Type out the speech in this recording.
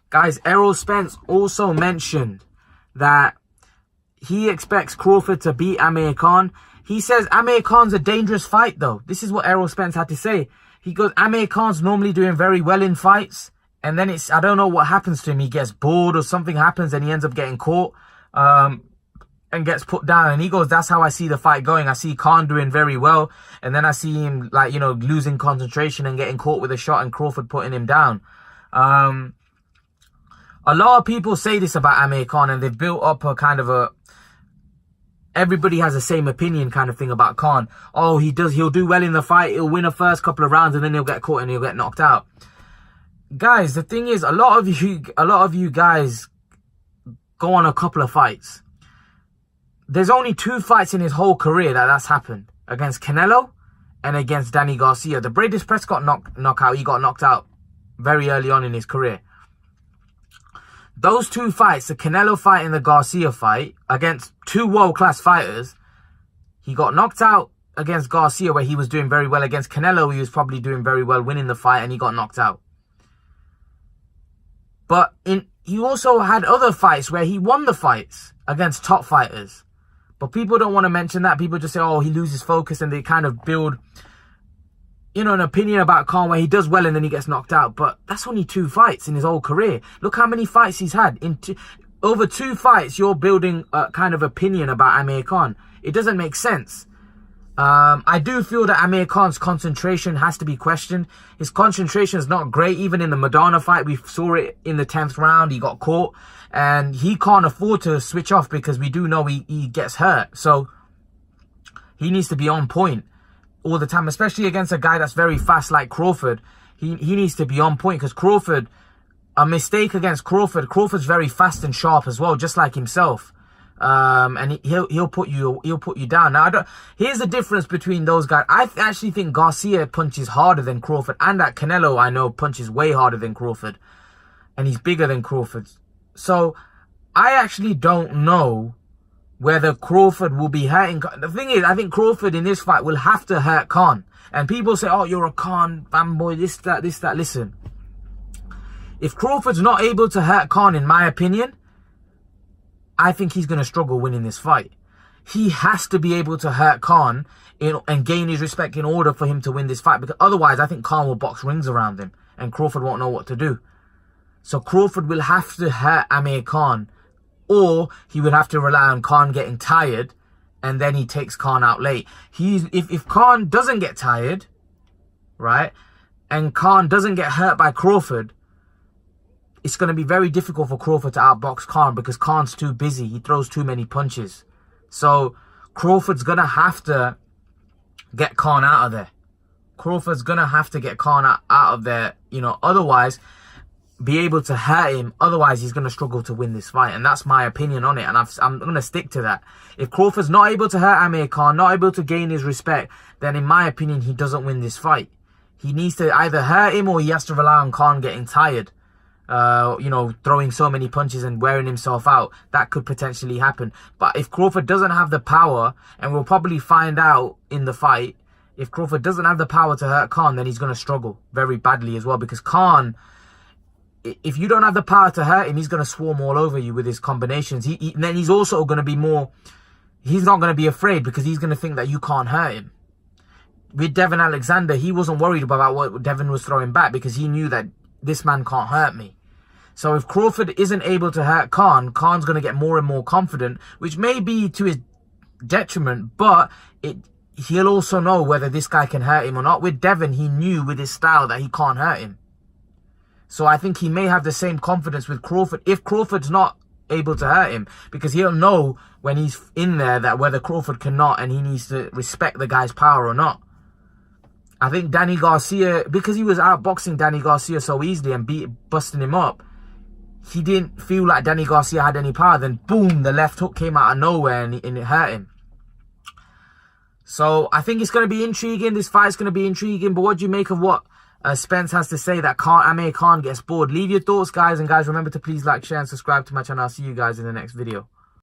Guys, Errol Spence also mentioned that he expects Crawford to beat Amir Khan. He says Amir Khan's a dangerous fight, though. This is what Errol Spence had to say. He goes, Amir Khan's normally doing very well in fights. And then I don't know what happens to him. He gets bored or something happens and he ends up getting caught and gets put down. And he goes, that's how I see the fight going. I see Khan doing very well. And then I see him, like, you know, losing concentration and getting caught with a shot and Crawford putting him down. A lot of people say this about Amir Khan, and they've built up a kind of a... Everybody has the same opinion kind of thing about Khan. Oh, he'll do well in the fight. He'll win the first couple of rounds and then he'll get caught and he'll get knocked out. Guys, the thing is, a lot of you guys go on a couple of fights. There's only 2 fights in his whole career that's happened. Against Canelo and against Danny Garcia. The Bradis Prescott knockout, he got knocked out very early on in his career. Those 2 fights, the Canelo fight and the Garcia fight, against 2 world-class fighters, he got knocked out against Garcia where he was doing very well. Against Canelo, he was probably doing very well, winning the fight, and he got knocked out. But he also had other fights where he won the fights against top fighters. But people don't want to mention that. People just say, oh, he loses focus, and they kind of build, you know, an opinion about Khan where he does well and then he gets knocked out. But that's only 2 fights in his whole career. Look how many fights he's had. Over 2 fights, you're building a kind of opinion about Amir Khan. It doesn't make sense. I do feel that Amir Khan's concentration has to be questioned. His concentration is not great. Even in the Madonna fight, we saw it in the 10th round. He got caught. And he can't afford to switch off because we do know he gets hurt. So he needs to be on point all the time, especially against a guy that's very fast like Crawford. He needs to be on point because Crawford, a mistake against Crawford's very fast and sharp as well, just like himself. And he'll put you down. Now, here's the difference between those guys. I actually think Garcia punches harder than Crawford, and that Canelo, I know, punches way harder than Crawford, and he's bigger than Crawford. So I actually don't know whether Crawford will be hurting. The thing is, I think Crawford in this fight will have to hurt Khan. And people say, oh, you're a Khan fanboy, this, that. Listen, if Crawford's not able to hurt Khan, in my opinion, I think he's going to struggle winning this fight. He has to be able to hurt Khan and gain his respect in order for him to win this fight. Because otherwise, I think Khan will box rings around him and Crawford won't know what to do. So Crawford will have to hurt Amir Khan, or he would have to rely on Khan getting tired and then he takes Khan out late. If Khan doesn't get tired, right, and Khan doesn't get hurt by Crawford, it's going to be very difficult for Crawford to outbox Khan because Khan's too busy. He throws too many punches. So Crawford's going to have to get Khan out of there. Crawford's going to have to get Khan out of there, you know, otherwise be able to hurt him. Otherwise, he's going to struggle to win this fight. And that's my opinion on it. And I'm going to stick to that. If Crawford's not able to hurt Amir Khan, not able to gain his respect, then in my opinion, he doesn't win this fight. He needs to either hurt him or he has to rely on Khan getting tired. You know, throwing so many punches and wearing himself out. That could potentially happen. But if Crawford doesn't have the power, and we'll probably find out in the fight, if Crawford doesn't have the power to hurt Khan, then he's going to struggle very badly as well. Because Khan, if you don't have the power to hurt him, he's going to swarm all over you with his combinations. And then he's also going to be more, he's not going to be afraid because he's going to think that you can't hurt him. With Devin Alexander, he wasn't worried about what Devin was throwing back because he knew that this man can't hurt me. So if Crawford isn't able to hurt Khan, Khan's going to get more and more confident, which may be to his detriment, but he'll also know whether this guy can hurt him or not. With Devin, he knew with his style that he can't hurt him. So I think he may have the same confidence with Crawford if Crawford's not able to hurt him, because he'll know when he's in there that whether Crawford cannot and he needs to respect the guy's power or not. I think Danny Garcia, because he was outboxing Danny Garcia so easily and busting him up, he didn't feel like Danny Garcia had any power. Then boom, the left hook came out of nowhere and it hurt him. So I think it's going to be intriguing. This fight's going to be intriguing. But what do you make of what Spence has to say that Amir Khan gets bored? Leave your thoughts, guys. And guys, remember to please like, share and subscribe to my channel. I'll see you guys in the next video.